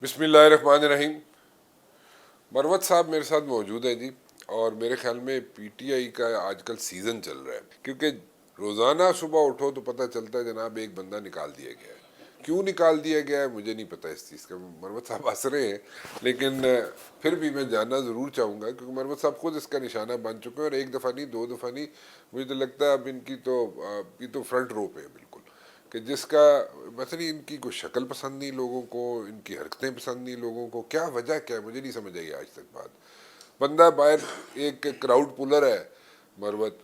بسم اللہ الرحمن الرحیم۔ مروت صاحب میرے ساتھ موجود ہیں جی، اور میرے خیال میں پی ٹی آئی کا آج کل سیزن چل رہا ہے، کیونکہ روزانہ صبح اٹھو تو پتہ چلتا ہے جناب ایک بندہ نکال دیا گیا ہے۔ کیوں نکال دیا گیا ہے مجھے نہیں پتہ اس چیز کا، مروت صاحب ہنس رہے ہیں لیکن پھر بھی میں جاننا ضرور چاہوں گا، کیونکہ مروت صاحب خود اس کا نشانہ بن چکے ہیں، اور ایک دفعہ نہیں، دو دفعہ نہیں، مجھے تو لگتا ہے اب ان کی تو فرنٹ رو پہ ہے بالکل، کہ جس کا مثلا ان کی کوئی شکل پسند نہیں لوگوں کو، ان کی حرکتیں پسند نہیں لوگوں کو، کیا وجہ کیا ہے مجھے نہیں سمجھ آئی آج تک بات۔ بندہ باہر ایک کراؤڈ پولر ہے مروت،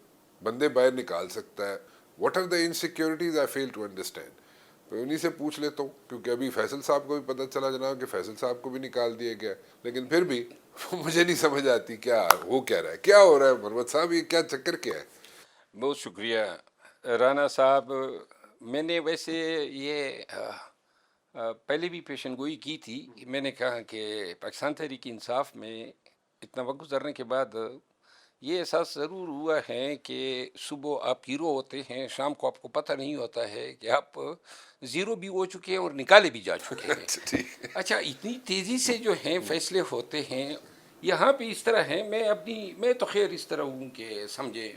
بندے باہر نکال سکتا ہے۔ What are the insecurities I feel to understand, تو انہی سے پوچھ لیتا ہوں، کیونکہ ابھی فیصل صاحب کو بھی پتہ چلا جناب کہ فیصل صاحب کو بھی نکال دیا گیا، لیکن پھر بھی مجھے نہیں سمجھ آتی کیا ہو کیا رہا ہے، کیا ہو رہا ہے مروت صاحب، یہ کیا چکر کیا ہے؟ بہت شکریہ رانا صاحب۔ میں نے ویسے یہ پہلے بھی پیشن گوئی کی تھی، میں نے کہا کہ پاکستان تحریک انصاف میں اتنا وقت گزرنے کے بعد یہ احساس ضرور ہوا ہے کہ صبح آپ ہیرو ہوتے ہیں، شام کو آپ کو پتہ نہیں ہوتا ہے کہ آپ زیرو بھی ہو چکے ہیں اور نکالے بھی جا چکے ہیں۔ اچھا ٹھیک۔ اچھا، اتنی تیزی سے جو ہیں فیصلے ہوتے ہیں یہاں پہ اس طرح ہے۔ میں تو خیر اس طرح ہوں کہ سمجھے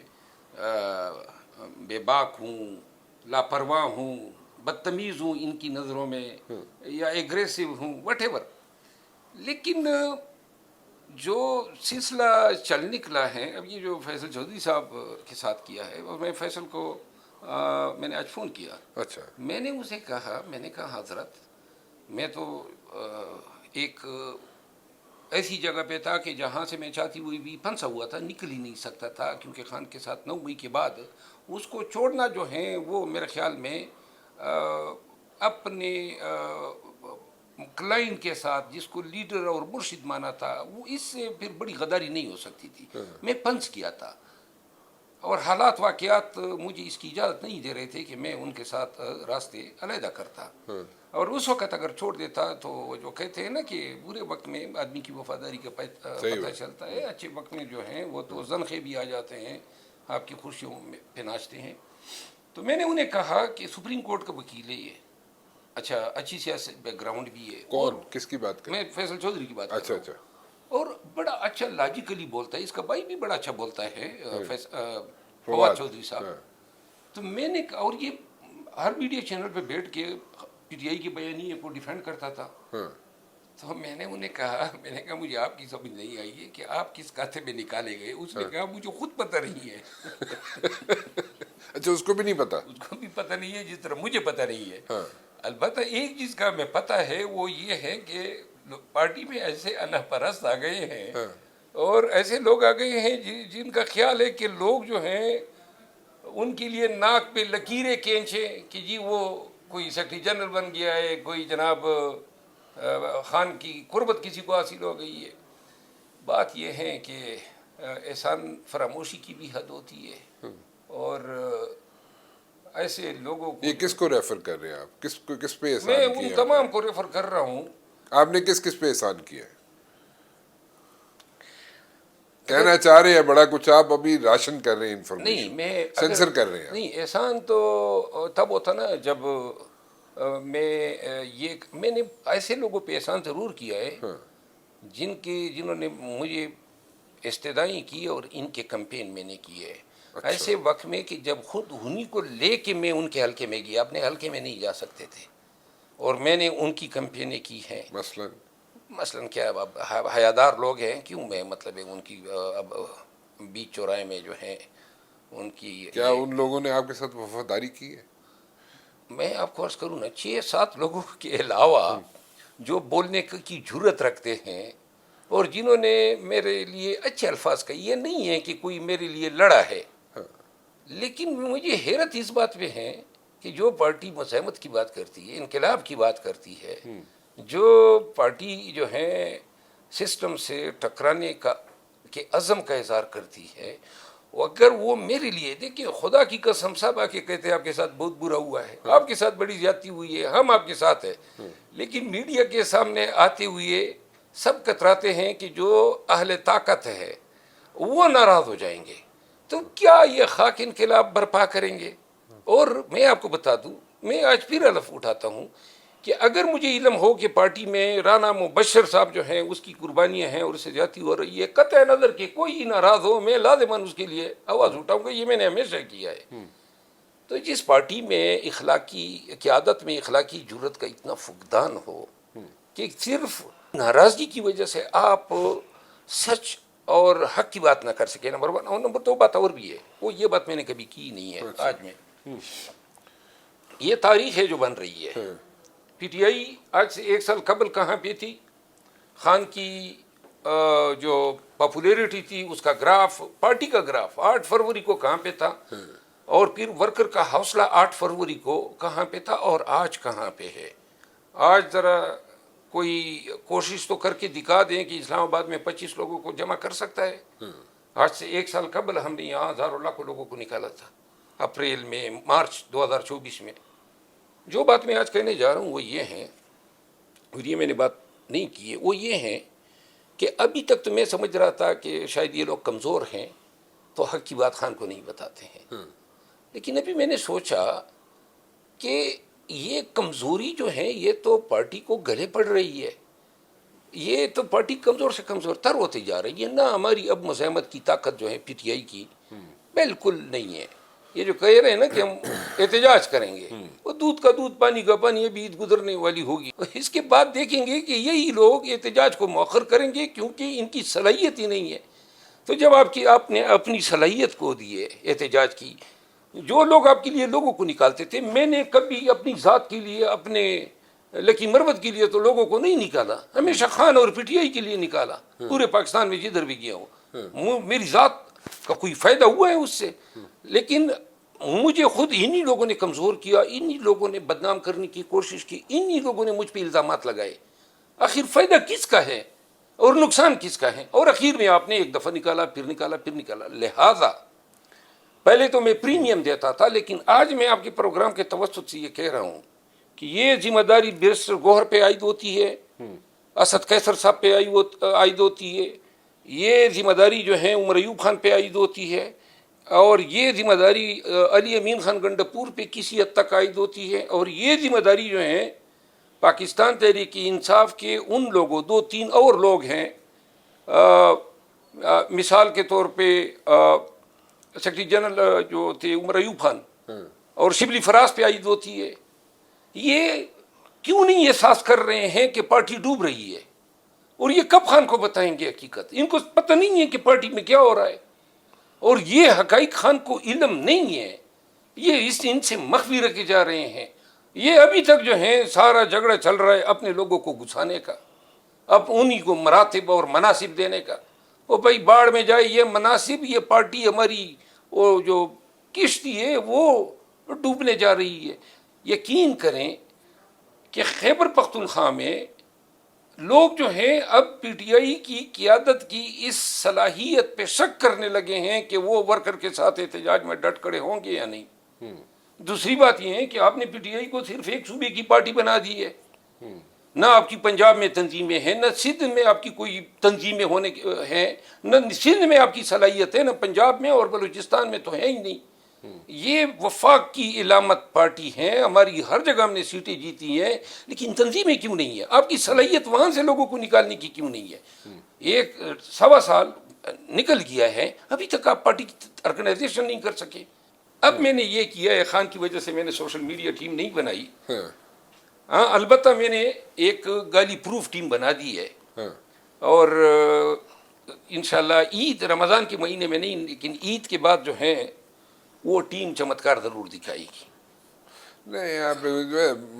بے باک ہوں، لاپرواہ ہوں، بدتمیز ہوں ان کی نظروں میں، یا ایگریسو ہوں، وٹ ایور، لیکن جو سلسلہ چل نکلا ہے اب یہ جو فیصل چودھری صاحب کے ساتھ کیا ہے، اور میں فیصل کو میں نے آج فون کیا، اچھا میں نے اسے کہا، میں نے کہا حضرت میں تو ایک ایسی جگہ پہ تھا کہ جہاں سے میں چاہتی ہوئی بھی پھنسا ہوا تھا، نکل ہی نہیں سکتا تھا، کیونکہ خان کے ساتھ 9 مئی کے بعد اس کو چھوڑنا جو ہے وہ میرے خیال میں اپنے کلائنٹ کے ساتھ جس کو لیڈر اور مرشد مانا تھا، وہ اس سے پھر بڑی غداری نہیں ہو سکتی تھی۔ میں پھنس کیا تھا، اور حالات واقعات مجھے اس کی اجازت نہیں دے رہے تھے کہ میں ان کے ساتھ راستے علیحدہ کرتا، اور اس وقت اگر چھوڑ دیتا تو وہ جو کہتے ہیں نا کہ برے وقت میں آدمی کی وفاداری کا صحیح پتہ بات۔ چلتا ہے، اچھے وقت میں جو ہیں وہ تو زنخے بھی آ جاتے ہیں، آپ کی خوشیوں میں پہ ناچتے ہیں۔ تو میں نے انہیں کہا کہ سپریم کورٹ کا وکیل ہے یہ، اچھا اچھی سیاسی بیک گراؤنڈ بھی ہے، اور کون کس کی بات کر میں رہے ہیں؟ فیصل چودھری کی بات کر اچھا رہا ہوں، اچھا۔ اور بڑا اچھا لاجیکلی بولتا ہے، اس کا بھائی بھی بڑا اچھا بولتا ہے، فواد فواد۔ چودھری صاحب۔ ہاں تو میں نے اور یہ ہر میڈیا چینل پہ بیٹھ کے پی ٹی آئی کے بیانیے کو ڈیفینڈ کرتا تھا۔ ہاں۔ تو میں نے انہیں کہا، میں نے کہا مجھے آپ کی سمجھ نہیں آئی ہے کہ آپ کس کھاتے میں نکالے گئے۔ اس نے کہا مجھے خود پتہ نہیں ہے۔ اچھا اس کو بھی نہیں پتا؟ اس کو بھی پتہ نہیں ہے جس طرح مجھے پتہ نہیں ہے۔ ہاں البتہ ایک چیز کا میں پتہ ہے، وہ یہ ہے کہ پارٹی میں ایسے اللہ پرست آ گئے ہیں، ہاں۔ اور ایسے لوگ آ گئے ہیں جن کا خیال ہے کہ لوگ جو ہیں ان کے لیے ناک پہ لکیریں کھینچیں کہ جی وہ کوئی سیکرٹری جنرل بن گیا ہے، کوئی جناب خان کی قربت کسی کو حاصل ہو گئی ہے۔ بات یہ ہے کہ احسان فراموشی کی بھی حد ہوتی ہے، اور ایسے لوگوں کو یہ کس کو ریفر کر رہے ہیں آپ، کس پہ میں احسان ان کیا آپ نے؟ تمام کو ریفر کر رہا ہوں۔ آپ نے کس پہ احسان کیا ہے؟ اگر کہنا چاہ رہے ہیں بڑا کچھ، آپ ابھی راشن کر رہے ہیں نہیں، انفارمیشن، میں اگر سینسر کر رہے ہیں آپ۔ نہیں، احسان تو تب ہوتا نا جب میں نے ایسے لوگوں پہ احسان ضرور کیا ہے جنہوں نے مجھے استدعائیں کی اور ان کے کمپین میں نے کی ہے، اچھا۔ ایسے وقت میں کہ جب خود انہی کو لے کے میں ان کے حلقے میں گیا، اپنے حلقے میں نہیں جا سکتے تھے، اور میں نے ان کی کمپینیں کی ہیں۔ مثلا کیا اب حیادار لوگ ہیں، کیوں میں مطلب ان کی اب بیچ چوراہے میں جو ہیں ان کی کیا یہ، ان لوگوں نے آپ کے ساتھ وفاداری کی ہے؟ میں آپ کو عرض کروں نا، 6-7 لوگوں کے علاوہ جو بولنے کی جرت رکھتے ہیں اور جنہوں نے میرے لیے اچھے الفاظ کہے، یہ نہیں ہے کہ کوئی میرے لیے لڑا ہے، لیکن مجھے حیرت اس بات پہ ہے کہ جو پارٹی مزاحمت کی بات کرتی ہے، انقلاب کی بات کرتی ہے، جو پارٹی جو ہے سسٹم سے ٹکرانے کے عزم کا اظہار کرتی ہے، اگر وہ میرے لیے، دیکھیں خدا کی قسم، سب آ کے کہتے ہیں آپ کے ساتھ بہت برا ہوا ہے، آپ کے ساتھ بڑی زیادتی ہوئی ہے، ہم آپ کے ساتھ ہیں، لیکن میڈیا کے سامنے آتے ہوئے سب کتراتے ہیں کہ جو اہل طاقت ہے وہ ناراض ہو جائیں گے، تو کیا یہ خاک انقلاب برپا کریں گے؟ اور میں آپ کو بتا دوں، میں آج پھر الف اٹھاتا ہوں، کہ اگر مجھے علم ہو کہ پارٹی میں رانا مبشر صاحب جو ہیں اس کی قربانیاں ہیں اور اس سے زیادتی ہو رہی ہے، قطع نظر کہ کوئی ناراض ہو، میں لازماً اس کے لیے آواز اٹھاؤں گا. یہ میں نے ہمیشہ کیا ہے. تو جس پارٹی میں اخلاقی قیادت میں اخلاقی جرت کا اتنا فقدان ہو کہ صرف ناراضگی کی وجہ سے آپ سچ اور حق کی بات نہ کر سکے، نمبر ون. اور نمبر دو بات اور بھی ہے، وہ یہ بات میں نے کبھی کی نہیں ہے. آج میں یہ تاریخ ہے جو بن رہی ہے. پی ٹی آئی آج سے 1 سال قبل کہاں پہ تھی؟ خان کی جو پاپولیرٹی تھی اس کا گراف، پارٹی کا گراف 8 فروری کو کہاں پہ تھا، اور پھر ورکر کا حوصلہ 8 فروری کو کہاں پہ تھا اور آج کہاں پہ ہے. آج ذرا کوئی کوشش تو کر کے دکھا دیں کہ اسلام آباد میں 25 لوگوں کو جمع کر سکتا ہے. آج سے 1 سال قبل ہم نے یہاں ہزاروں لاکھوں لوگوں کو نکالا تھا، اپریل میں، مارچ 2024 میں. جو بات میں آج کہنے جا رہا ہوں وہ یہ ہے، اور یہ میں نے بات نہیں کی ہے، وہ یہ ہے کہ ابھی تک تو میں سمجھ رہا تھا کہ شاید یہ لوگ کمزور ہیں تو حق کی بات خان کو نہیں بتاتے ہیں. لیکن ابھی میں نے سوچا کہ یہ کمزوری جو ہے یہ تو پارٹی کو گلے پڑ رہی ہے. یہ تو پارٹی کمزور سے کمزور تر ہوتی جا رہی ہے. نہ ہماری اب مزاحمت کی طاقت جو ہے پی ٹی آئی کی بالکل نہیں ہے. یہ جو کہہ رہے ہیں نا کہ ہم احتجاج کریں گے، وہ دودھ کا دودھ پانی کا پانی، ابھی عید گزرنے والی ہوگی. اس کے بعد دیکھیں گے کہ یہی لوگ احتجاج کو مؤخر کریں گے کیونکہ ان کی صلاحیت ہی نہیں ہے. تو جب آپ نے اپنی صلاحیت کو دی ہے احتجاج کی، جو لوگ آپ کے لیے لوگوں کو نکالتے تھے، میں نے کبھی اپنی ذات کے لیے، اپنے لکی مروت کے لیے تو لوگوں کو نہیں نکالا، ہمیشہ خان اور پی ٹی آئی کے لیے نکالا. پورے پاکستان میں جدھر بھی گیا ہوں، میری ذات کا کوئی فائدہ ہوا ہے اس سے؟ لیکن مجھے خود انہی لوگوں نے کمزور کیا، انہی لوگوں نے بدنام کرنے کی کوشش کی، انہی لوگوں نے مجھ پہ الزامات لگائے. آخر فائدہ کس کا ہے اور نقصان کس کا ہے؟ اور اخیر میں آپ نے ایک دفعہ نکالا، پھر نکالا، پھر نکالا. لہذا پہلے تو میں پریمیم دیتا تھا، لیکن آج میں آپ کے پروگرام کے توسط سے یہ کہہ رہا ہوں کہ یہ ذمہ داری بیرسٹر گوہر پہ عائد ہوتی ہے، اسد قیصر صاحب پہ عائد ہوتی ہے، یہ ذمہ داری جو ہے عمر ایوب خان پہ عائد ہوتی ہے، اور یہ ذمہ داری علی امین خان گنڈپور پہ کسی حد تک عائد ہوتی ہے، اور یہ ذمہ داری جو ہے پاکستان تحریک انصاف کے ان لوگوں، 2-3 اور لوگ ہیں، مثال کے طور پہ سیکرٹری جنرل جو تھے عمر ایوب خان اور شبلی فراز پہ عائد ہوتی ہے. یہ کیوں نہیں احساس کر رہے ہیں کہ پارٹی ڈوب رہی ہے؟ اور یہ کب خان کو بتائیں گے حقیقت؟ ان کو پتہ نہیں ہے کہ پارٹی میں کیا ہو رہا ہے، اور یہ حقائق خان کو علم نہیں ہے. یہ ان سے مخفی رکھے جا رہے ہیں. یہ ابھی تک جو ہے سارا جھگڑا چل رہا ہے اپنے لوگوں کو گھسانے کا، اب انہی کو مراتب اور مناصب دینے کا. وہ بھائی باڑ میں جائے یہ مناصب، یہ پارٹی ہماری وہ جو کشتی ہے وہ ڈوبنے جا رہی ہے. یقین کریں کہ خیبر پختونخوا میں لوگ جو ہیں اب پی ٹی آئی کی قیادت کی اس صلاحیت پہ شک کرنے لگے ہیں کہ وہ ورکر کے ساتھ احتجاج میں ڈٹ کھڑے ہوں گے یا نہیں. دوسری بات یہ ہے کہ آپ نے پی ٹی آئی کو صرف ایک صوبے کی پارٹی بنا دی ہے. نہ آپ کی پنجاب میں تنظیمیں ہیں، نہ سندھ میں آپ کی کوئی تنظیمیں ہونے ہیں، نہ سندھ میں آپ کی صلاحیت ہے، نہ پنجاب میں اور بلوچستان میں تو ہے ہی نہیں. یہ وفاق کی علامت پارٹی ہے، ہماری ہر جگہ ہم نے سیٹیں جیتی ہیں، لیکن تنظیمیں کیوں نہیں ہیں؟ آپ کی صلاحیت وہاں سے لوگوں کو نکالنے کی کیوں نہیں ہے؟ 1.25 سال نکل گیا ہے، ابھی تک آپ پارٹی کی آرگنائزیشن نہیں کر سکے. اب میں نے یہ کیا ہے، خان کی وجہ سے میں نے سوشل میڈیا ٹیم نہیں بنائی. ہاں البتہ میں نے ایک گالی پروف ٹیم بنا دی ہے، اور انشاءاللہ عید رمضان کے مہینے میں نہیں لیکن عید کے بعد جو ہے وہ ٹیم چمتکار ضرور دکھائے گی. نہیں آپ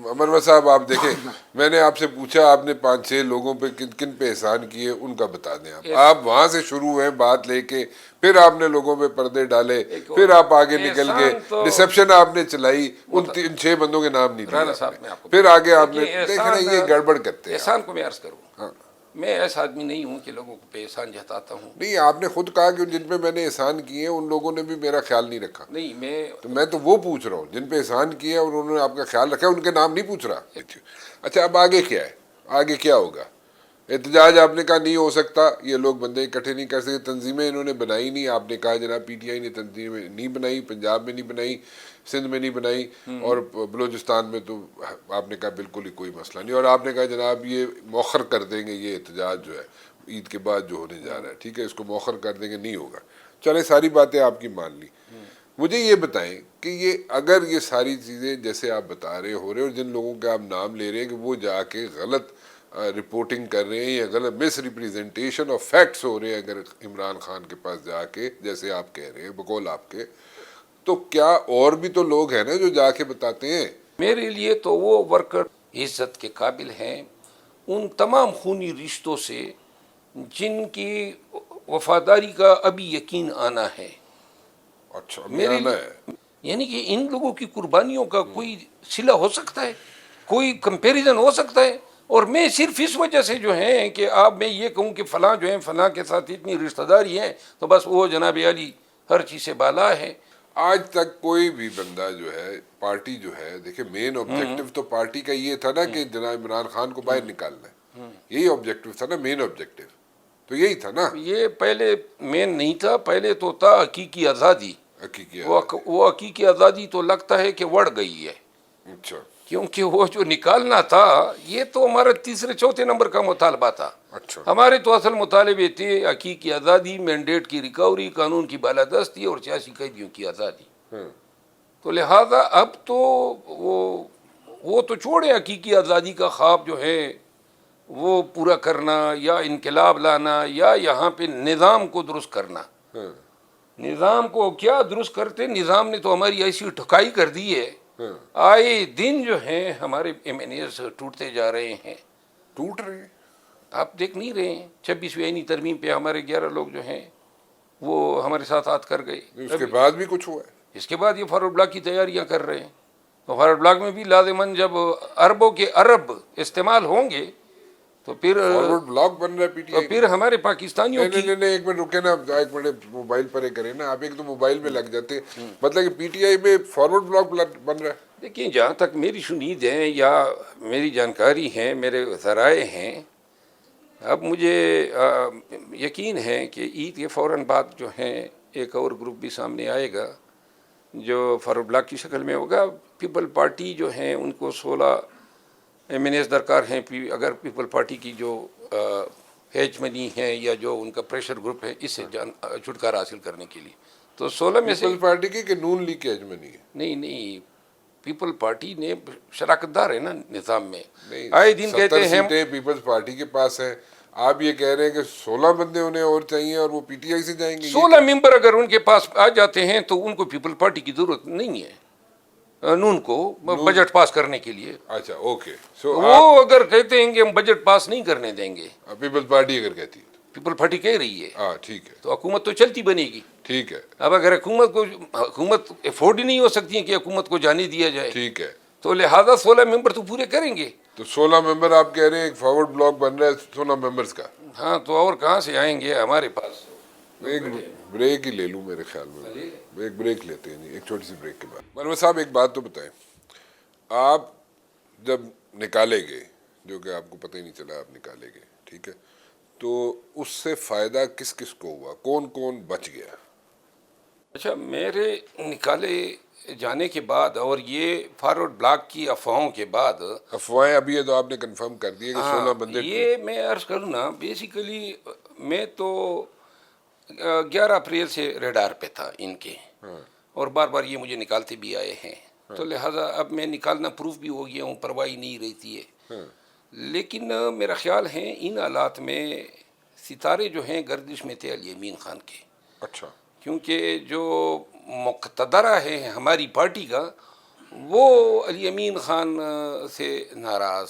امروا صاحب، آپ دیکھیں میں نے آپ سے پوچھا آپ نے 5-6 لوگوں پہ کن کن پہ احسان کیے ان کا بتا دیں. آپ وہاں سے شروع ہیں بات لے کے، پھر آپ نے لوگوں پہ پردے ڈالے، پھر آپ آگے نکل گئے، ڈسپشن آپ نے چلائی، ان 6 بندوں کے نام نہیں لیے، پھر آگے آپ نے دیکھ رہے یہ گڑبڑ کرتے ہیں. احسان کو میں عرض کروں، میں ایسا آدمی نہیں ہوں کہ لوگوں پہ احسان جتاتا ہوں. نہیں، آپ نے خود کہا کہ جن پہ میں نے احسان کیے ہیں ان لوگوں نے بھی میرا خیال نہیں رکھا. نہیں، میں تو وہ پوچھ رہا ہوں جن پہ احسان کیا اور انہوں نے آپ کا خیال رکھا، ان کے نام نہیں پوچھ رہا. اچھا اب آگے کیا ہے؟ آگے کیا ہوگا؟ احتجاج آپ نے کہا نہیں ہو سکتا، یہ لوگ بندے اکٹھے نہیں کر سکتے، تنظیمیں انہوں نے بنائی نہیں، آپ نے کہا جناب پی ٹی آئی نے تنظیمیں نہیں بنائی، پنجاب میں نہیں بنائی، سندھ میں نہیں بنائی، اور بلوچستان میں تو آپ نے کہا بالکل ہی کوئی مسئلہ نہیں، اور آپ نے کہا جناب یہ مؤخر کر دیں گے، یہ احتجاج جو ہے عید کے بعد جو ہونے جا رہا ہے، ٹھیک ہے، اس کو مؤخر کر دیں گے، نہیں ہوگا، چلے ساری باتیں آپ کی مان لی۔ مجھے یہ بتائیں کہ یہ اگر یہ ساری چیزیں جیسے آپ بتا رہے ہو رہے، اور جن لوگوں کے آپ نام لے رہے ہیں کہ وہ جا کے غلط رپورٹنگ کر رہے ہیں یا غلط مس ریپریزنٹیشن آف فیکٹس ہو رہے ہیں اگر عمران خان کے پاس جا کے، جیسے آپ کہہ رہے ہیں بقول آپ کے، تو کیا اور بھی تو لوگ ہیں نا جو جا کے بتاتے ہیں؟ میرے لیے تو وہ ورکر عزت کے قابل ہیں ان تمام خونی رشتوں سے جن کی وفاداری کا ابھی یقین آنا ہے۔ اچھا، ابھی میرے آنا لیے ہے؟ یعنی کہ ان لوگوں کی قربانیوں کا کوئی صلہ ہو سکتا ہے، کوئی کمپیریزن ہو سکتا ہے؟ اور میں صرف اس وجہ سے جو ہے کہ آپ میں یہ کہوں کہ فلاں جو ہیں فلاں کے ساتھ اتنی رشتہ داری ہے تو بس وہ جناب علی ہر چیز سے بالا ہے۔ آج تک کوئی بھی بندہ جو ہے، پارٹی جو ہے، دیکھیں مین آبجیکٹو تو پارٹی کا یہ تھا نا کہ جناب عمران خان کو باہر نکالنا ہے، یہی آبجیکٹو تھا نا، مین آبجیکٹو تو یہی تھا نا۔ یہ پہلے مین نہیں تھا، پہلے تو تھا حقیقی آزادی۔ حقیقی آزادی۔ وہ حقیقی آزادی تو لگتا ہے کہ بڑھ گئی ہے، اچھا کیونکہ وہ جو نکالنا تھا یہ تو ہمارا تیسرے چوتھے نمبر کا مطالبہ تھا۔ اچھا ہمارے تو اصل مطالبے تھے حقیقی آزادی، مینڈیٹ کی ریکوری، قانون کی بالادستی اور سیاسی قیدیوں کی آزادی۔ تو لہذا اب تو وہ تو چھوڑے، حقیقی آزادی کا خواب جو ہے وہ پورا کرنا یا انقلاب لانا یا یہاں پہ نظام کو درست کرنا۔ نظام کو کیا درست کرتے، نظام نے تو ہماری ایسی ٹھکائی کر دی ہے، آئے دن جو ہیں ہمارے ایم این ایز ٹوٹتے جا رہے ہیں۔ ٹوٹ رہے ہیں؟ آپ دیکھ نہیں رہے ہیں 26ویں آئینی ترمیم پہ ہمارے 11 لوگ جو ہیں وہ ہمارے ساتھ ہاتھ کر گئے، اس کے بعد بھی کچھ ہوا ہے؟ اس کے بعد یہ فارورڈ بلاک کی تیاریاں کر رہے ہیں۔ تو فارورڈ بلاک میں بھی لازماً جب اربوں کے ارب استعمال ہوں گے تو پھر فارورڈ بلاک بن رہا ہے پی ٹی آئی؟ پھر ہمارے پاکستانیوں کی نہیں، ایک منٹ رکے نا، ایک منٹ موبائل پر ہی کریں نا آپ، ایک تو موبائل میں لگ جاتے ہیں، مطلب کہ پی ٹی آئی میں فارورڈ بلاک بن رہا ہے؟ دیکھیں، جہاں تک میری شنید ہے یا میری جانکاری ہے، میرے ذرائع ہیں، اب مجھے یقین ہے کہ عید کے فوراً بعد جو ہیں ایک اور گروپ بھی سامنے آئے گا جو فارورڈ بلاک کی شکل میں ہوگا۔ پیپل پارٹی جو ہیں ان کو 16 ایم این ایز درکار ہیں، اگر پیپل پارٹی کی جو ہیج منی ہے یا جو ان کا پریشر گروپ ہے اس سے چھٹکارا حاصل کرنے کے لیے، تو 16 میں سے پیپل پارٹی کی کہ نون لیگ کی ہیجمنی ہے؟ نہیں، پیپل پارٹی نے شراکت دار ہے نا نظام میں، نہیں، آئے دن کہتے 70 ہیں سیٹیں پیپلز پارٹی کے پاس ہیں، آپ یہ کہہ رہے ہیں کہ 16 بندے انہیں اور چاہیے اور وہ پی ٹی آئی سے جائیں گے؟ 16 ممبر اگر ان کے پاس آ جاتے ہیں تو ان کو پیپل پارٹی کی ضرورت نہیں ہے نون کو بجٹ پاس کرنے کے لیے۔ اچھا اوکے، سو وہ اگر کہتے ہیں کہ ہم بجٹ پاس نہیں کرنے دیں گے، پیپلز پارٹی اگر کہتی ہے پیپل پارٹی کہہ رہی ہے، ہاں ٹھیک ہے، تو حکومت تو چلتی بنے گی۔ ٹھیک ہے، اب اگر حکومت افورڈ ہی نہیں ہو سکتی ہے کہ حکومت کو جانے دیا جائے، ٹھیک ہے، تو لہذا 16 ممبر تو پورے کریں گے۔ تو 16 ممبر آپ کہہ رہے ہیں ایک فارورڈ بلاک بن رہا ہے 16 ممبرز کا؟ ہاں، تو اور کہاں سے آئیں گے ہمارے پاس؟ ایک بریک ہی لے لوں میرے خیال میں، ایک بریک لیتے ہیں، ایک چھوٹی سی بریک کے بعد۔ مروا صاحب ایک بات تو بتائیں، آپ جب نکالے گئے، جو کہ آپ کو پتہ ہی نہیں چلا آپ نکالے گئے، ٹھیک ہے، تو اس سے فائدہ کس کس کو ہوا، کون کون بچ گیا؟ اچھا، میرے نکالے جانے کے بعد اور یہ فارورڈ بلاک کی افواہوں کے بعد، افواہیں ابھی ہے تو آپ نے کنفرم کر دیا کہ 16 بندے یہ میں عرض کروں نا، بیسیکلی میں تو 11 اپریل سے ریڈار پہ تھا ان کے، اور بار بار یہ مجھے نکالتے بھی آئے ہیں، تو لہٰذا اب میں نکالنا پروف بھی ہو گیا ہوں، پرواہی نہیں رہتی ہے۔ لیکن میرا خیال ہے ان حالات میں ستارے جو ہیں گردش میں تھے علی امین خان کے، اچھا، کیونکہ جو مقتدرہ ہے ہماری پارٹی کا وہ علی امین خان سے ناراض،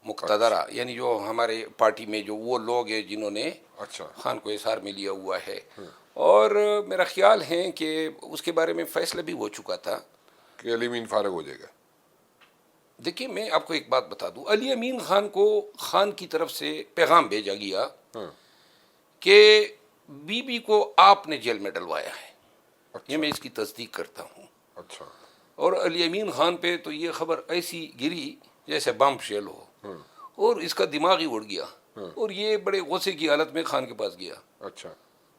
مقتدرہ یعنی جو ہمارے پارٹی میں جو وہ لوگ ہیں جنہوں نے اچھا، خان کو احسار میں لیا ہوا ہے، اور میرا خیال ہے کہ اس کے بارے میں فیصلہ بھی ہو چکا تھا کہ علی امین فارغ ہو جائے گا۔ دیکھیے، میں آپ کو ایک بات بتا دوں، علی امین خان کو خان کی طرف سے پیغام بھیجا گیا کہ بی بی کو آپ نے جیل میں ڈلوایا ہے، یہ میں اس کی تصدیق کرتا ہوں، اچھا، اور علی امین خان پہ تو یہ خبر ایسی گری جیسے بم شیل ہو، اور اس کا دماغ ہی اڑ گیا۔ اور یہ بڑے غصے کی حالت میں خان کے پاس گیا. اچھا.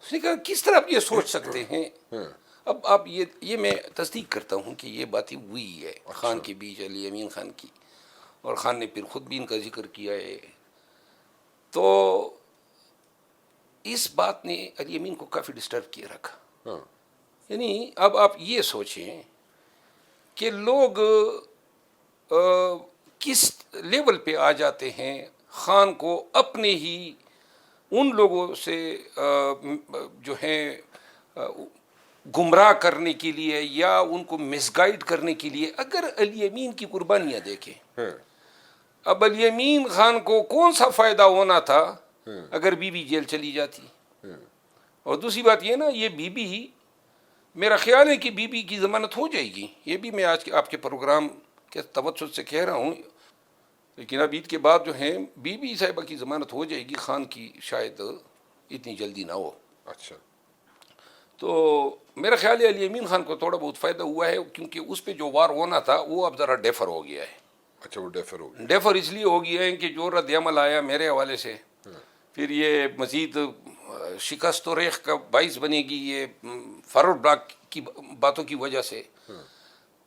اس نے کہا کس طرح آپ یہ سوچ سکتے ہیں. ہاں. اب آپ یہ میں تصدیق کرتا ہوں کہ یہ باتیں ہوئی ہے خان کے بیچ علی امین خان کی, اور خان نے پھر خود بھی ان کا ذکر کیا ہے. تو اس بات نے علی امین کو کافی ڈسٹرب کیے رکھا. ہاں. یعنی اب آپ یہ سوچیں کہ لوگ کس لیول پہ آ جاتے ہیں خان کو اپنے ہی ان لوگوں سے جو ہیں گمراہ کرنے کے لیے یا ان کو مس گائیڈ کرنے کے لیے. اگر علی امین کی قربانیاں دیکھیں, ہاں. اب علی امین خان کو کون سا فائدہ ہونا تھا اگر بی بی جیل چلی جاتی. اور دوسری بات یہ نا, یہ بی بی میرا خیال ہے کہ بی بی کی ضمانت ہو جائے گی. یہ بھی میں آج آپ کے پروگرام کے توسط سے کہہ رہا ہوں, لیکن اب عید کے بعد جو ہیں بی بی صاحبہ کی ضمانت ہو جائے گی. خان کی شاید اتنی جلدی نہ ہو. اچھا. تو میرا خیال ہے علی امین خان کو تھوڑا بہت فائدہ ہوا ہے, کیونکہ اس پہ جو وار ہونا تھا وہ اب ذرا ڈیفر ہو گیا ہے. اچھا, وہ ڈیفر ہو گیا. ڈیفر اس لیے ہو گیا ہے کہ جو رد عمل آیا میرے حوالے سے, پھر یہ مزید شکست و ریخ کا باعث بنے گی یہ فارورڈ بلاک کی باتوں کی وجہ سے.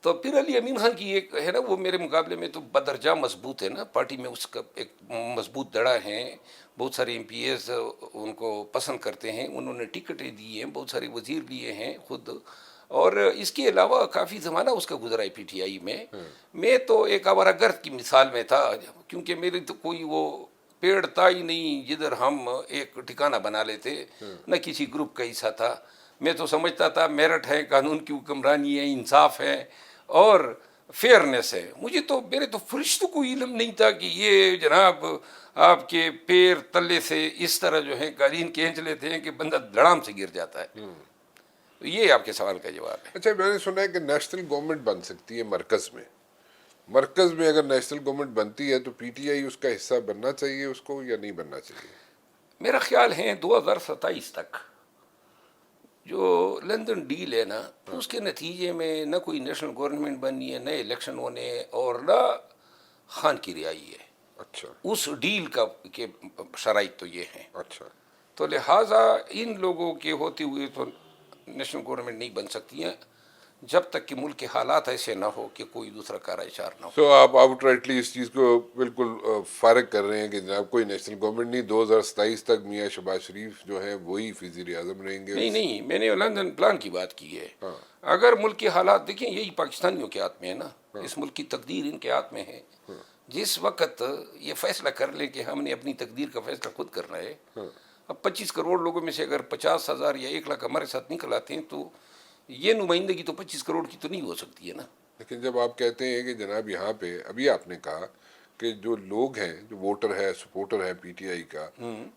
تو پھر علی امین خان کی ایک ہے نا, وہ میرے مقابلے میں تو بدرجہ مضبوط ہے نا, پارٹی میں اس کا ایک مضبوط دڑا ہے. بہت سارے ایم پی ایز ان کو پسند کرتے ہیں, انہوں نے ٹکٹیں دی ہیں, بہت سارے وزیر لیے ہیں خود, اور اس کے علاوہ کافی زمانہ اس کا گزرا ہے پی ٹی آئی میں. میں تو ایک آوارہ گرد کی مثال میں تھا, کیونکہ میری تو کوئی وہ پیڑ تھا ہی نہیں جدھر ہم ایک ٹھکانہ بنا لیتے, نہ کسی گروپ کا حصہ تھا. میں تو سمجھتا تھا میرٹ ہے, قانون کی حکمرانی ہے, انصاف ہے اور فیئرنیس ہے. مجھے تو میرے تو فرشتوں کو علم نہیں تھا کہ یہ جناب آپ کے پیر تلے سے اس طرح جو ہے قالین کھینچ لیتے ہیں کہ بندہ دھڑام سے گر جاتا ہے. تو یہ آپ کے سوال کا جواب ہے. اچھا, میں نے سنا ہے کہ نیشنل گورنمنٹ بن سکتی ہے مرکز میں. مرکز میں اگر نیشنل گورنمنٹ بنتی ہے تو پی ٹی آئی اس کا حصہ بننا چاہیے اس کو یا نہیں بننا چاہیے؟ میرا خیال ہے 2027 تک جو لندن ڈیل ہے نا, اس کے نتیجے میں نہ کوئی نیشنل گورنمنٹ بننی ہے, نہ الیکشن ہونے, اور نہ خان کی رہائی ہے. اچھا. اس ڈیل کا کے شرائط تو یہ ہیں. اچھا. تو لہٰذا ان لوگوں کے ہوتے ہوئے تو نیشنل گورنمنٹ نہیں بن سکتی ہیں جب تک کہ ملک کے حالات ایسے نہ ہو کہ کوئی دوسرا کار اشار نہ ہو. تو آپ آؤٹ رائٹلی اس چیز کو بالکل فارغ کر رہے ہیں کہ جناب کوئی نیشنل گورنمنٹ نہیں, 2027 تک میاں شہباز شریف جو ہے وہی وزیر اعظم رہیں گے؟ نہیں, میں نے لندن پلان کی بات کی ہے. اگر ملک کے حالات دیکھیں, یہی پاکستانیوں کے ہاتھ میں ہے نا, اس ملک کی تقدیر ان کے ہاتھ میں ہے. جس وقت یہ فیصلہ کر لیں کہ ہم نے اپنی تقدیر کا فیصلہ خود کرنا ہے, اب 25 کروڑ لوگوں میں سے اگر 50,000 یا 1 لاکھ ہمارے ساتھ نکل آتے ہیں تو یہ نمائندگی تو 25 کروڑ کی تو نہیں ہو سکتی ہے نا. لیکن جب آپ کہتے ہیں کہ جناب یہاں پہ ابھی آپ نے کہا کہ جو لوگ ہیں, جو ووٹر ہے, سپورٹر ہے پی ٹی آئی کا,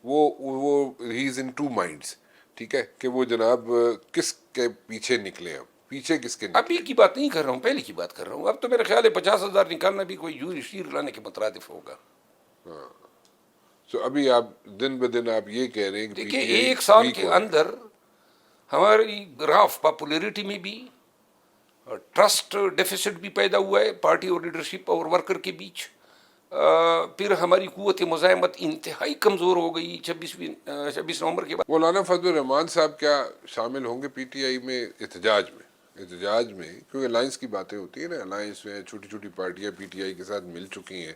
وہ ہی از ان ٹو مائنڈس, ٹھیک ہے, کہ وہ جناب کس کے پیچھے نکلے ہیں, پیچھے کس کے نکلے. ابھی کی بات نہیں کر رہا ہوں, پہلے کی بات کر رہا ہوں. اب تو میرا خیال ہے 50,000 نکالنا بھی کوئی شیر لانے کے مترادف ہوگا. سو ابھی آپ دن بدن آپ یہ کہہ رہے ہیں کہ دیکھیں 1 سال کے اندر ہماری گراف پاپولیرٹی میں بھی ٹرسٹ ڈیفیسٹ بھی پیدا ہوا ہے پارٹی اور لیڈرشپ اور ورکر کے بیچ. پھر ہماری قوت مزاحمت انتہائی کمزور ہو گئی 26 نومبر کے بعد. مولانا فضل الرحمان صاحب کیا شامل ہوں گے پی ٹی آئی میں احتجاج میں؟ کیونکہ الائنس کی باتیں ہوتی ہیں نا, الائنس میں چھوٹی چھوٹی پارٹیاں پی ٹی آئی کے ساتھ مل چکی ہیں,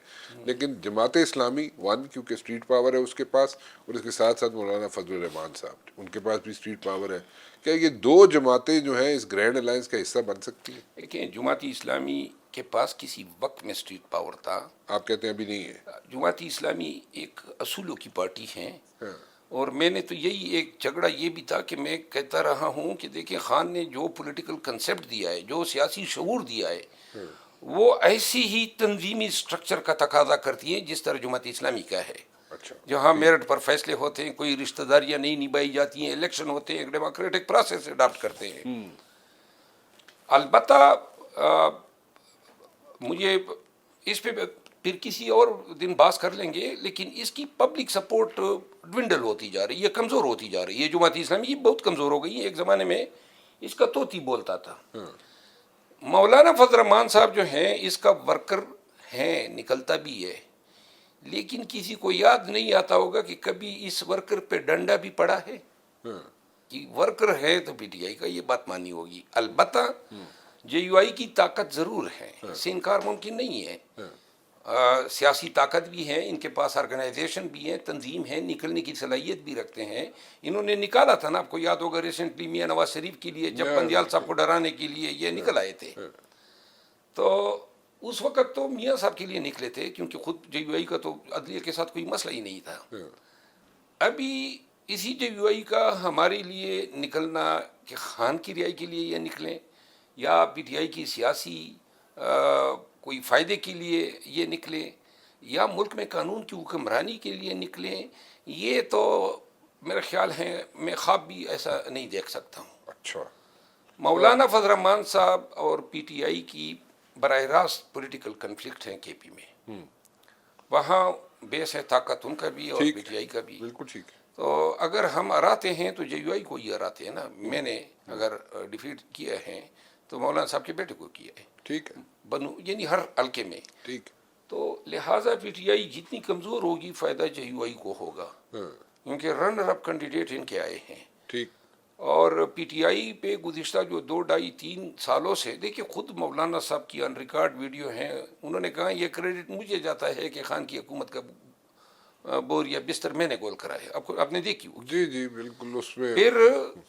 لیکن جماعت اسلامی کیونکہ اسٹریٹ پاور ہے اس کے پاس, اور اس کے ساتھ ساتھ مولانا فضل الرحمان صاحب ان کے پاس بھی اسٹریٹ پاور ہے. کیا یہ 2 جماعتیں جو ہیں اس گرینڈ الائنس کا حصہ بن سکتی ہیں؟ دیکھیں, جماعت اسلامی کے پاس کسی وقت میں اسٹریٹ پاور تھا. آپ کہتے ہیں ابھی نہیں ہے. جماعت اسلامی ایک اصولوں کی پارٹی ہے, اور میں نے تو یہی ایک جھگڑا یہ بھی تھا کہ میں کہتا رہا ہوں کہ دیکھیں خان نے جو پولیٹیکل کنسیپٹ دیا ہے, جو سیاسی شعور دیا ہے, وہ ایسی ہی تنظیمی سٹرکچر کا تقاضا کرتی ہے جس طرح جماعت اسلامی کا ہے. جہاں میرٹ پر فیصلے ہوتے ہیں, کوئی رشتہ داریاں نہیں نبھائی جاتی ہیں, الیکشن ہوتے ہیں, ایک ڈیموکریٹک پروسیس اڈاپٹ کرتے ہیں. البتہ مجھے اس پہ پھر کسی اور دن بات کر لیں گے, لیکن اس کی پبلک سپورٹ ڈوینڈل ہوتی جا رہی ہے, کمزور ہوتی جا رہی ہے. جماعت اسلامی یہ بہت کمزور ہو گئی ہے. ایک زمانے میں اس کا توتی بولتا تھا. مولانا فضل الرحمان صاحب جو ہیں اس کا ورکر ہیں, نکلتا بھی ہے, لیکن کسی کو یاد نہیں آتا ہوگا کہ کبھی اس ورکر پہ ڈنڈا بھی پڑا ہے کہ ورکر ہے تو پی ٹی آئی کا یہ بات مانی ہوگی. البتہ جے یو آئی کی طاقت ضرور ہے، اس سے انکار ممکن نہیں ہے. سیاسی طاقت بھی ہے، ان کے پاس آرگنائزیشن بھی ہے، تنظیم ہے، نکلنے کی صلاحیت بھی رکھتے ہیں. انہوں نے نکالا تھا نا، آپ کو یاد ہوگا ریسنٹلی میاں نواز شریف کے لیے جب بندیال صاحب کو ڈرانے کے لیے یہ نکل آئے تھے. تو اس وقت تو میاں صاحب کے لیے نکلے تھے کیونکہ خود جے یو آئی کا تو عدلیہ کے ساتھ کوئی مسئلہ ہی نہیں تھا. ابھی اسی جے یو آئی کا ہمارے لیے نکلنا کہ خان کی رہائی کے لیے یہ نکلیں یا پی ٹی آئی کی سیاسی کوئی فائدے کے لیے یہ نکلیں یا ملک میں قانون کی حکمرانی کے لیے نکلیں، یہ تو میرا خیال ہے میں خواب بھی ایسا نہیں دیکھ سکتا ہوں. اچھا. مولانا فضل الرحمان صاحب اور پی ٹی آئی کی براہ راست پولیٹیکل کنفلکٹ ہیں کے پی میں. وہاں بیس ہے طاقت ان کا بھی اور پی ٹی آئی کا بھی. بالکل ٹھیک ہے. تو اگر ہم ہراتے ہیں تو جے یو آئی کو ہی ہراتے ہیں نا. میں نے اگر ڈیفیٹ کیا ہے تو مولانا صاحب کے بیٹے کو کیا ہے. ٹھیک ہے. بنو یعنی ہر حلقے میں. ٹھیک. تو لہٰذا پی ٹی آئی جتنی کمزور ہوگی فائدہ جے یو آئی کو ہوگا کیونکہ رنر اپ کینڈیڈیٹ ان کے آئے ہیں. ٹھیک. اور پی ٹی آئی پہ گزشتہ جو 2-2.5-3 سالوں سے دیکھیے خود مولانا صاحب کی ان ریکارڈ ویڈیو ہیں، انہوں نے کہا یہ کریڈٹ مجھے جاتا ہے کہ خان کی حکومت کا بور یا بستر میں نے گول کرا ہے. آپ نے دیکھی ہوگی. جی جی بالکل. اس میں پھر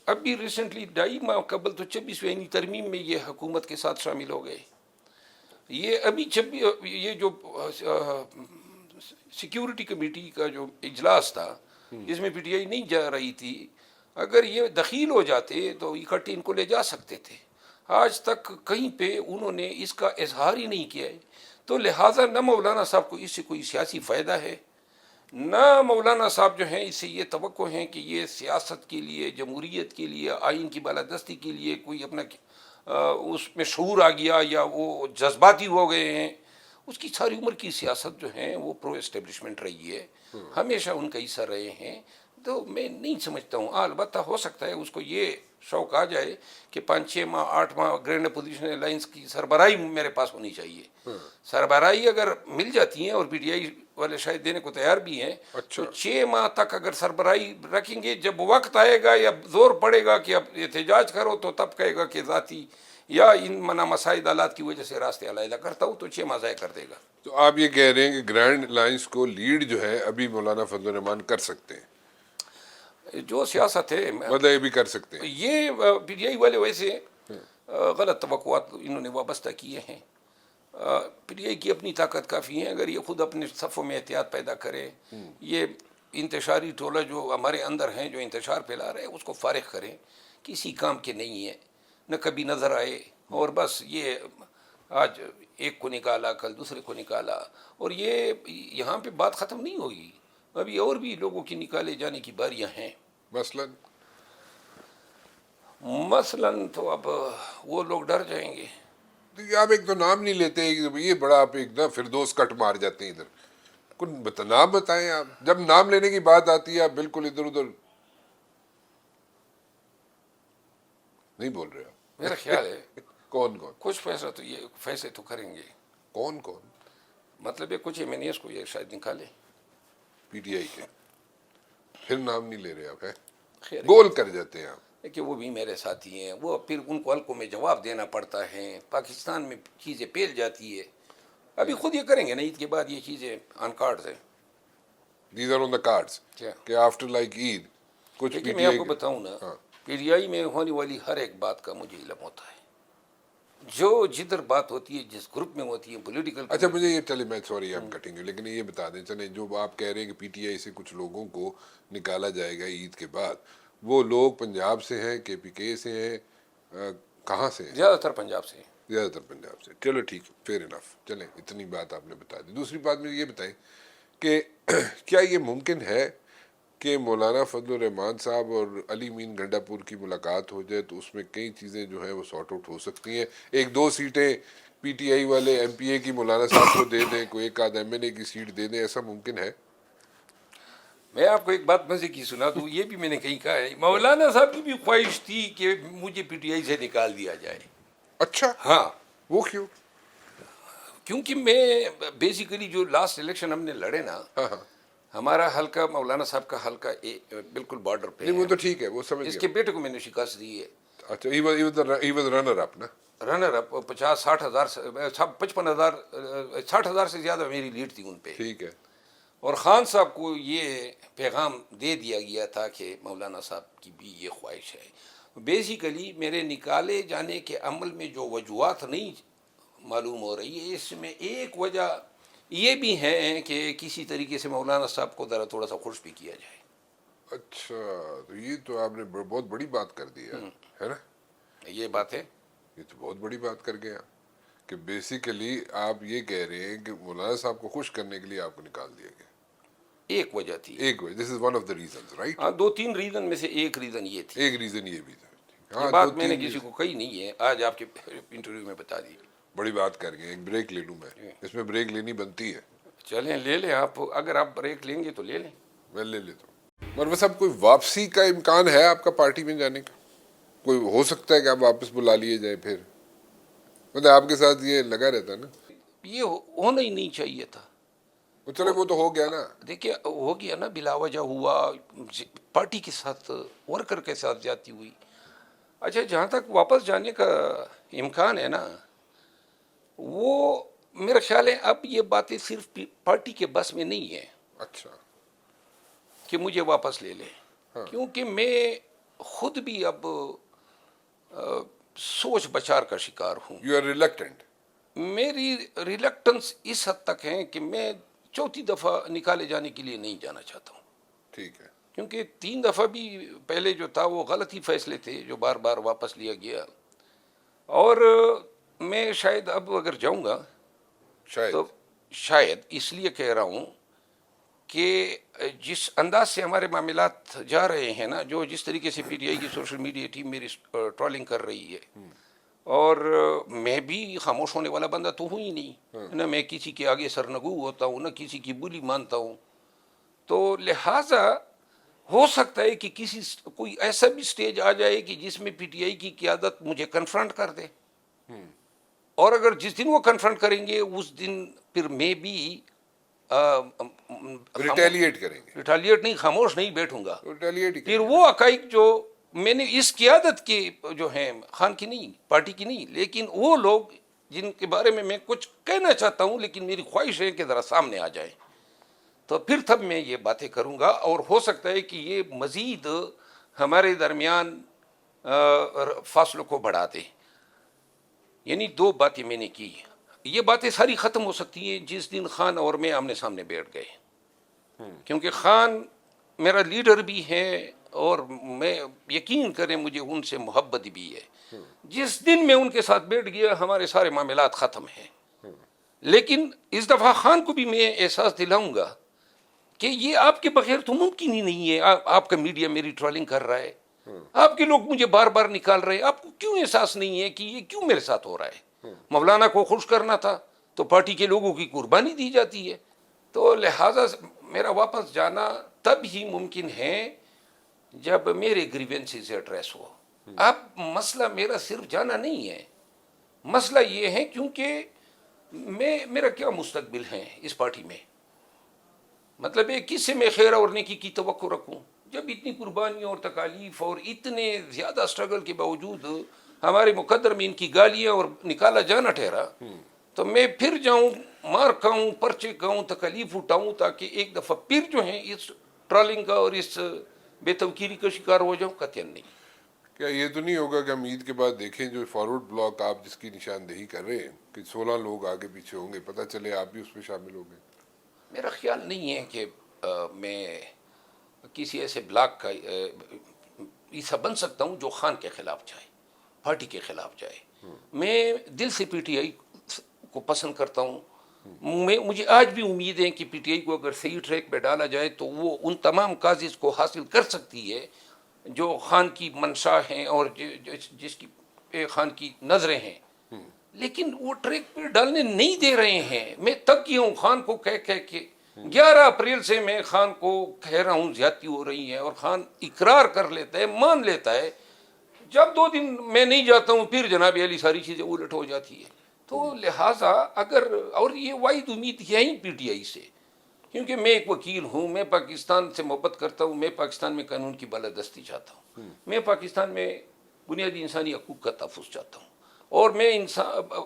ابھی ریسنٹلی 2.5 ماہ قبل تو 26ویں ترمیم میں یہ حکومت کے ساتھ شامل ہو گئے. یہ ابھی یہ جو سیکیورٹی کمیٹی کا جو اجلاس تھا جس میں پی ٹی آئی نہیں جا رہی تھی، اگر یہ دخیل ہو جاتے تو اکٹھے ان کو لے جا سکتے تھے. آج تک کہیں پہ انہوں نے اس کا اظہار ہی نہیں کیا ہے. تو لہٰذا نہ مولانا صاحب کو اس سے کوئی سیاسی فائدہ ہے، نہ مولانا صاحب جو ہیں اس سے یہ توقع ہیں کہ یہ سیاست کے لیے، جمہوریت کے لیے، آئین کی بالادستی کے لیے کوئی اپنا اس میں شعور آ گیا یا وہ جذباتی ہو گئے ہیں. اس کی ساری عمر کی سیاست جو ہے وہ پرو اسٹیبلشمنٹ رہی ہے، ہمیشہ ان کا حصہ رہے ہیں. تو میں نہیں سمجھتا ہوں. البتہ ہو سکتا ہے اس کو یہ شوق آ جائے کہ 5-6 ماہ 8 ماہ گرینڈ اپوزیشن الائنس کی سربراہی میرے پاس ہونی چاہیے. سربراہی اگر مل جاتی ہیں اور پی ٹی آئی والے شاید دینے کو تیار بھی ہیں تو 6 ماہ تک اگر سربراہی رکھیں گے، جب وقت آئے گا یا زور پڑے گا کہ اب احتجاج کرو تو تب کہے گا کہ ذاتی یا ان منع مسائل آلات کی وجہ سے راستے علیحدہ کرتا ہوں، تو 6 ماہ ضائع کر دے گا. تو آپ یہ کہہ رہے ہیں کہ گرینڈ الائنس کو لیڈ جو ہے ابھی مولانا فضل الرحمان کر سکتے ہیں؟ جو سیاست ہے مطلب یہ بھی کر سکتے ہیں. یہ پی ٹی آئی والے ویسے غلط توقعات انہوں نے وابستہ کیے ہیں. پی ٹی آئی کی اپنی طاقت کافی ہے. اگر یہ خود اپنے صفوں میں احتیاط پیدا کرے، یہ انتشاری ٹولہ جو ہمارے اندر ہیں جو انتشار پھیلا رہے ہیں اس کو فارغ کریں، کسی کام کے نہیں ہے، نہ کبھی نظر آئے. اور بس یہ آج ایک کو نکالا کل دوسرے کو نکالا، اور یہ یہاں پہ بات ختم نہیں ہوگی. ابھی اور بھی لوگوں کی نکالے جانے کی باریاں ہیں. مثلاً تو اب وہ لوگ ڈر جائیں گے. آپ ایک تو نام نہیں لیتے، یہ بڑا آپ ایک نا فردوس کٹ مار جاتے ہیں ادھر. کچھ نام بتائیں. آپ جب نام لینے کی بات آتی ہے آپ بالکل ادھر ادھر نہیں بول رہے. میرا خیال ہے کون کچھ فیصلے تو کریں گے. کون مطلب یہ کچھ ایمینیس کو یہ شاید نکالے پی ٹی آئی کے. پھر نام نہیں لے رہے آپ. خیر گول کر جاتے ہیں آپ کہ وہ بھی میرے ساتھی ہیں، وہ پھر ان کو حلقوں میں جواب دینا پڑتا ہے. پاکستان میں چیزیں پھیل جاتی ہے. ابھی خود یہ کریں گے نا عید کے بعد یہ چیزیں آن کارڈز ہیں. These are on the cards کہ آفٹر لائک عید کچھ لیکن میں آپ کو بتاؤں نا، پی ٹی آئی میں ہونے والی ہر ایک بات کا مجھے علم ہوتا ہے. جو جدھر بات ہوتی ہے، جس گروپ میں ہوتی ہے پولیٹیکل. اچھا مجھے یہ چلے، میں سوری آپ کٹیں گے، لیکن یہ بتا دیں چلیں جو آپ کہہ رہے ہیں کہ پی ٹی آئی سے کچھ لوگوں کو نکالا جائے گا عید کے بعد، وہ لوگ پنجاب سے ہیں، کے پی کے سے ہیں، کہاں سے ہیں؟ زیادہ تر پنجاب سے. زیادہ تر پنجاب سے. چلو ٹھیک ہے، فیئر انف. چلیں اتنی بات آپ نے بتا دی. دوسری بات مجھے یہ بتائیں کہ کیا یہ ممکن ہے کہ مولانا فضل الرحمان صاحب اور علی مین گنڈا پور کی ملاقات ہو جائے تو اس میں کئی چیزیں جو ہیں وہ سارٹ آؤٹ ہو سکتی ہیں؟ 1-2 سیٹیں پی ٹی آئی والے ایم پی اے کی مولانا صاحب کو دے دیں، کوئی ایک آدھ ایم این اے کی سیٹ دے دیں، ایسا ممکن ہے؟ میں آپ کو ایک بات مزے کی سنا دوں، یہ بھی میں نے کہیں کہا ہے. مولانا صاحب کی بھی خواہش تھی کہ مجھے پی ٹی آئی سے نکال دیا جائے. اچھا ہاں. وہ کیوں؟ کیونکہ میں بیسیکلی جو لاسٹ الیکشن ہم نے لڑے نا، ہاں ہاں، ہمارا حلقہ مولانا صاحب کا حلقہ بالکل بارڈر پہ نہیں وہ ہے. تو ٹھیک ہے، وہ سمجھ اس گیا. کے بیٹے کو میں نے شکست دی ہے. اچھا ہی واز رنر اپ نا. رنر اپ 50-60 ہزار 55,000 60,000 سے زیادہ میری لیڈ تھی ان پہ. ٹھیک ہے. اور خان صاحب کو یہ پیغام دے دیا گیا تھا کہ مولانا صاحب کی بھی یہ خواہش ہے. بیسیکلی میرے نکالے جانے کے عمل میں جو وجوہات نہیں معلوم ہو رہی ہے، اس میں ایک وجہ یہ بھی ہے کہ کسی طریقے سے مولانا صاحب کو ذرا تھوڑا سا خوش بھی کیا جائے. اچھا، تو یہ تو آپ نے بہت بڑی بات کر دی ہے نا. یہ بات ہے. یہ تو بہت بڑی بات کر گیا کہ بیسیکلی آپ یہ کہہ رہے ہیں کہ مولانا صاحب کو خوش کرنے کے لیے آپ کو نکال دیا گیا. ایک وجہ تھی. ایک وجہ، this is one of the reasons, right. ہاں 2-3 ریزن میں سے ایک ریزن یہ تھی. ایک ریزن یہ بھی تھا. یہ ہاں بات دو میں نے تین کسی کو کہی نہیں ہے، آج آپ کے انٹرویو میں بتا دی. بڑی بات کر گئے. ایک بریک لے لوں میں، اس میں بریک لینی بنتی ہے. چلیں لے لیں آپ، اگر آپ بریک لیں گے تو لے لیں. میں لے لیتا ہوں. مروت صاحب کوئی واپسی کا امکان ہے آپ کا پارٹی میں جانے کا؟ کوئی ہو سکتا ہے کہ آپ واپس بلا لیے جائیں پھر؟ مطلب آپ کے ساتھ یہ لگا رہتا ہے نا. یہ ہونا ہی نہیں چاہیے تھا. چلے وہ تو ہو گیا نا. دیکھیے ہو گیا نا، بلا وجہ ہوا، پارٹی کے ساتھ ورکر کے ساتھ جاتی ہوئی. اچھا جہاں تک واپس جانے کا امکان ہے نا، وہ میرا خیال ہے اب یہ باتیں صرف پارٹی کے بس میں نہیں ہے اچھا. کہ مجھے واپس لے لیں. ہاں. کیونکہ میں خود بھی اب سوچ بچار کا شکار ہوں. You are reluctant. میری ریلیکٹنس اس حد تک ہے کہ میں چوتھی دفعہ نکالے جانے کے لیے نہیں جانا چاہتا ہوں. ٹھیک ہے. کیونکہ 3 دفعہ بھی پہلے جو تھا وہ غلط ہی فیصلے تھے جو بار بار واپس لیا گیا. اور میں شاید اب اگر جاؤں گا شاید. تو شاید اس لیے کہہ رہا ہوں کہ جس انداز سے ہمارے معاملات جا رہے ہیں نا، جو جس طریقے سے پی ٹی آئی کی سوشل میڈیا ٹیم میری ٹرولنگ کر رہی ہے، اور میں بھی خاموش ہونے والا بندہ تو ہوں ہی نہیں، نہ میں کسی کے آگے سرنگو ہوتا ہوں، نہ کسی کی بولی مانتا ہوں. تو لہٰذا ہو سکتا ہے کہ کوئی ایسا بھی سٹیج آ جائے کہ جس میں پی ٹی آئی کی قیادت مجھے کنفرنٹ کر دے. اور اگر جس دن وہ کنفرنٹ کریں گے اس دن پھر میں بھی ریٹیلیٹ کریں گے. ریٹالیٹ نہیں، خاموش نہیں بیٹھوں گا. ریٹیلیٹ ہی پھر کریں گے. وہ حقائق جو میں نے اس قیادت کے جو ہیں، خان کی نہیں، پارٹی کی نہیں، لیکن وہ لوگ جن کے بارے میں کچھ کہنا چاہتا ہوں لیکن میری خواہش ہے کہ ذرا سامنے آ جائیں، تو پھر تب میں یہ باتیں کروں گا. اور ہو سکتا ہے کہ یہ مزید ہمارے درمیان فاصلوں کو بڑھا دے. یعنی 2 باتیں میں نے کی. یہ باتیں ساری ختم ہو سکتی ہیں جس دن خان اور میں آمنے سامنے بیٹھ گئے. کیونکہ خان میرا لیڈر بھی ہے اور میں یقین کریں مجھے ان سے محبت بھی ہے. جس دن میں ان کے ساتھ بیٹھ گیا ہمارے سارے معاملات ختم ہیں. لیکن اس دفعہ خان کو بھی میں احساس دلاؤں گا کہ یہ آپ کے بغیر تو ممکن ہی نہیں ہے. آپ کا میڈیا میری ٹرولنگ کر رہا ہے، آپ کے لوگ مجھے بار بار نکال رہے ہیں. آپ کو کیوں احساس نہیں ہے کہ یہ کیوں میرے ساتھ ہو رہا ہے؟ مولانا کو خوش کرنا تھا تو پارٹی کے لوگوں کی قربانی دی جاتی ہے. تو لہٰذا میرا واپس جانا تب ہی ممکن ہے جب میرے گریوینسز ایڈریس ہو. اب مسئلہ میرا صرف جانا نہیں ہے، مسئلہ یہ ہے کیونکہ میرا کیا مستقبل ہے اس پارٹی میں. مطلب ہے کس سے میں خیر اور نیکی کی توقع رکھوں جب اتنی قربانیوں اور تکالیف اور اتنے زیادہ سٹرگل کے باوجود ہمارے مقدر میں ان کی گالیاں اور نکالا جانا ٹھہرا. تو میں پھر جاؤں، مار کھاؤں، پرچے کھاؤں، تکلیف اٹھاؤں تاکہ ایک دفعہ پھر جو ہیں اس ٹرولنگ کا اور اس بے توقیری کا شکار ہو جاؤں؟ قطعاً نہیں. کیا یہ تو نہیں ہوگا کہ ہم عید کے بعد دیکھیں جو فارورڈ بلاک آپ جس کی نشاندہی کر رہے ہیں کہ 16 لوگ آگے پیچھے ہوں گے، پتہ چلے آپ بھی اس میں شامل ہو گئے؟ میرا خیال نہیں ہے کہ میں کسی ایسے بلاک کا حصہ بن سکتا ہوں جو خان کے خلاف جائے، پارٹی کے خلاف جائے. میں دل سے پی ٹی آئی کو پسند کرتا ہوں. مجھے آج بھی امید ہے کہ پی ٹی آئی کو اگر صحیح ٹریک پہ ڈالا جائے تو وہ ان تمام کازز کو حاصل کر سکتی ہے جو خان کی منشا ہیں اور جس کی خان کی نظریں ہیں. لیکن وہ ٹریک پہ ڈالنے نہیں دے رہے ہیں. میں تک گیا ہوں خان کو کہہ کے 11 اپریل سے میں خان کو کہہ رہا ہوں زیادتی ہو رہی ہے، اور خان اقرار کر لیتا ہے، مان لیتا ہے. جب 2 دن میں نہیں جاتا ہوں پھر جناب علی ساری چیزیں الٹ ہو جاتی ہے. تو لہٰذا اگر اور یہ واحد امید ہے ہی پی ٹی آئی سے، کیونکہ میں ایک وکیل ہوں، میں پاکستان سے محبت کرتا ہوں، میں پاکستان میں قانون کی بالادستی چاہتا ہوں، میں پاکستان میں بنیادی انسانی حقوق کا تحفظ چاہتا ہوں، اور میں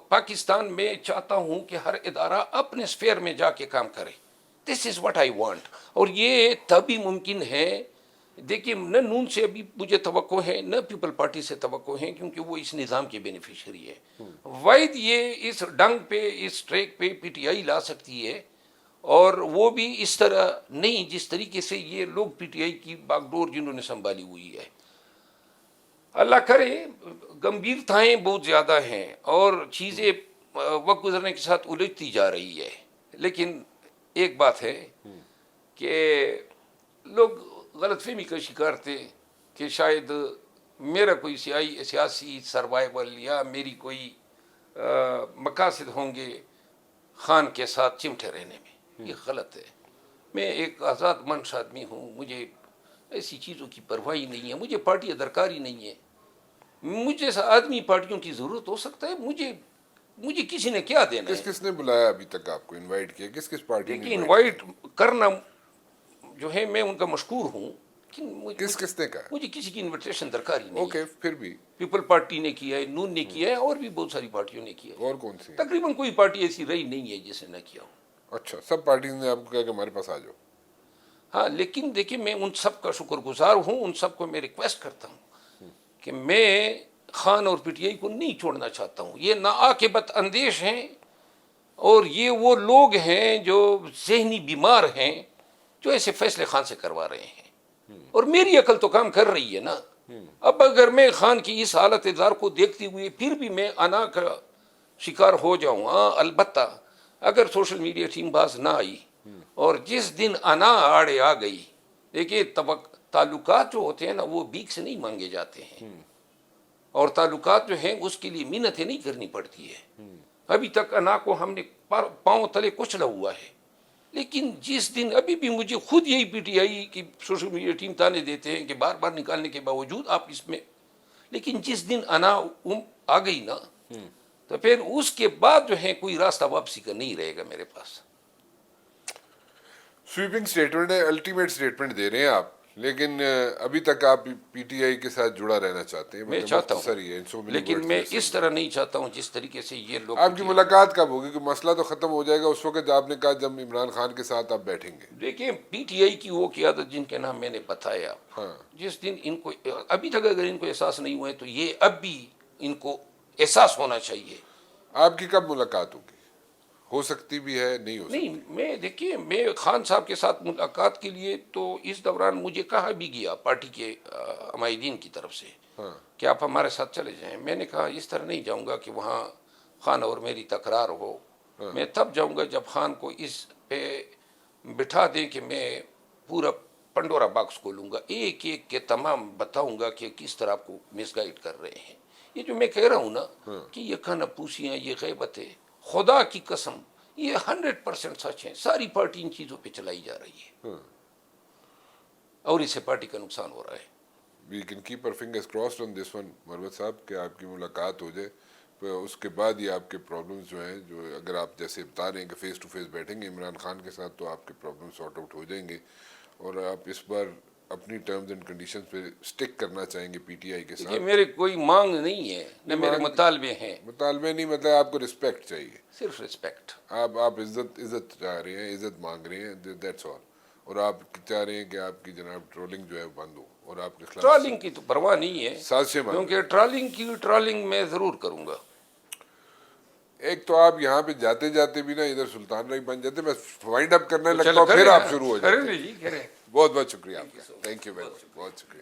پاکستان میں چاہتا ہوں کہ ہر ادارہ اپنے اسفیئر میں جا کے کام کرے. دس از واٹ آئی وانٹ. اور یہ تبھی ممکن ہے، دیکھیے نہ نون سے ابھی مجھے توقع ہے، نہ پیپل پارٹی سے توقع ہے، کیونکہ وہ اس نظام کی بینیفیشری ہے. واحد یہ اس ڈنگ پہ، اس ٹریک پہ پی ٹی آئی لا سکتی ہے، اور وہ بھی اس طرح نہیں جس طریقے سے یہ لوگ پی ٹی آئی کی باغ ڈور جنہوں نے سنبھالی ہوئی ہے. اللہ کرے، گمبھیرتائیں بہت زیادہ ہیں اور چیزیں وقت گزرنے کے ساتھ الجھتی جا رہی ہے. لیکن ایک بات ہے کہ لوگ غلط فہمی کا شکار تھے کہ شاید میرا کوئی سیاسی سروائیول یا میری کوئی مقاصد ہوں گے خان کے ساتھ چمٹے رہنے میں. یہ غلط ہے. میں ایک آزاد منش آدمی ہوں، مجھے ایسی چیزوں کی پرواہ ہی نہیں ہے، مجھے پارٹی درکار ہی نہیں ہے. مجھ جیسا آدمی پارٹیوں کی ضرورت ہو سکتا ہے، مجھے کسی نے کیا دینا ہے. کس نے بلایا ابھی تک آپ کو، انوائٹ کیا کس پارٹی نے؟ دیکھیے انوائٹ کرنا جو ہے میں ان کا مشکور ہوں، کس نے کہا؟ مجھے کسی کی انویٹیشن درکار ہی نہیں. اوکے، پھر بھی پیپل پارٹی نے کیا ہے، نون نے کیا ہے، اور بھی بہت ساری پارٹیوں نے کیا ہے. اور کون سی؟ تقریباً کوئی پارٹی ایسی رہی نہیں ہے جس نے نہ کیا ہو. اچھا، سب پارٹیز نے آپ کو کہا کہ ہمارے پاس آ جاؤ؟ ہاں، لیکن دیکھیے میں ان سب کا شکر گزار ہوں، ان سب کو میں ریکویسٹ کرتا ہوں کہ میں خان اور پی ٹی آئی کو نہیں چھوڑنا چاہتا ہوں. یہ ناعاقبت اندیش ہیں، اور یہ وہ لوگ ہیں جو ذہنی بیمار ہیں، جو ایسے فیصلے خان سے کروا رہے ہیں. اور میری عقل تو کام کر رہی ہے نا. اب اگر میں خان کی اس حالت ادار کو دیکھتے ہوئے پھر بھی میں انا کا شکار ہو جاؤں، البتہ اگر سوشل میڈیا ٹیم باز نہ آئی اور جس دن انا آڑے آ گئی، دیکھیے تعلقات جو ہوتے ہیں نا وہ بھیک سے نہیں مانگے جاتے ہیں، اور تعلقات جو ہیں اس کے لیے محنتیں نہیں کرنی پڑتی ہے. ابھی تک انا کو ہم نے پاؤں تلے کچلا ہوا ہے، لیکن جس دن ابھی بھی مجھے خود یہی پی ٹی آئی کی سوشل میڈیا ٹیم تانے دیتے ہیں کہ بار بار نکالنے کے باوجود آپ اس میں، لیکن جس دن انا آ گئی نا تو پھر اس کے بعد جو ہے کوئی راستہ واپسی کا نہیں رہے گا میرے پاس. سویپنگ سٹیٹمنٹ ہے، الٹیمیٹ سٹیٹمنٹ دے رہے ہیں آپ، لیکن ابھی تک آپ پی ٹی آئی کے ساتھ جڑا رہنا چاہتے ہیں؟ میں چاہتا ہوں، لیکن میں اس طرح نہیں چاہتا ہوں جس طریقے سے یہ لوگ. آپ کی ملاقات کب ہوگی کہ مسئلہ تو ختم ہو جائے گا اس وقت آپ نے کہا جب عمران خان کے ساتھ آپ بیٹھیں گے؟ دیکھیں پی ٹی آئی کی وہ قیادت جن کے نام میں نے بتایا، جس دن ان کو ابھی تک اگر ان کو احساس نہیں ہوا ہے تو یہ اب بھی ان کو احساس ہونا چاہیے. آپ کی کب ملاقات ہوگی؟ ہو سکتی بھی ہے، نہیں ہو سکتی؟ نہیں، میں دیکھیے میں خان صاحب کے ساتھ ملاقات کے لیے تو اس دوران مجھے کہا بھی گیا پارٹی کے عمائدین کی طرف سے کہ آپ ہمارے ساتھ چلے جائیں. میں نے کہا اس طرح نہیں جاؤں گا کہ وہاں خان اور میری تکرار ہو. میں تب جاؤں گا جب خان کو اس پہ بٹھا دیں کہ میں پورا پنڈورا باکس کھولوں گا، ایک ایک کے تمام بتاؤں گا کہ کس طرح آپ کو مس گائیڈ کر رہے ہیں. یہ جو میں کہہ رہا ہوں نا کہ یہ کھانا پوسیاں، یہ غیبتیں، خدا کی قسم یہ 100% سچ ہیں. ساری پارٹی ان چیزوں پہ چلائی جا رہی ہے اور اس سے پارٹی کا نقصان ہو رہا ہے. We can keep our fingers crossed on this one مروت صاحب کہ آپ کی ملاقات ہو جائے. اس کے بعد یہ آپ کے پرابلمز جو ہیں، جو اگر آپ جیسے بتا رہے ہیں کہ فیس ٹو فیس بیٹھیں گے عمران خان کے ساتھ تو آپ کے پرابلم سارٹ آؤٹ ہو جائیں گے، اور آپ اس بار اپنی ٹرمز اینڈ کنڈیشنز پہ سٹک کرنا چاہیں گے پی ٹی آئی کے ساتھ. یہ میرے کوئی مانگ نہیں ہے، نہ میرے مطالبے ہیں. مطالبے نہیں، مطلب آپ کو رسپیکٹ چاہیے، صرف رسپیکٹ. آپ عزت چاہ رہے ہیں، عزت مانگ رہے ہیں، دیٹس آل. اور آپ چاہ رہے ہیں کہ آپ کی جناب ٹرولنگ جو ہے بند ہو، اور آپ کے خلاف ٹرالنگ کی تو پرواہ نہیں ہے، سازشیں بند. کیونکہ ٹرالنگ میں ضرور کروں گا. ایک تو آپ یہاں پہ جاتے جاتے بھی نا ادھر سلطان رائی بن جاتے، میں وائنڈ اپ کرنے لگتا ہوں پھر آپ شروع ہو جاتے ہیں. بہت بہت شکریہ آپ کا، تھینک یو ویری مچ، بہت شکریہ.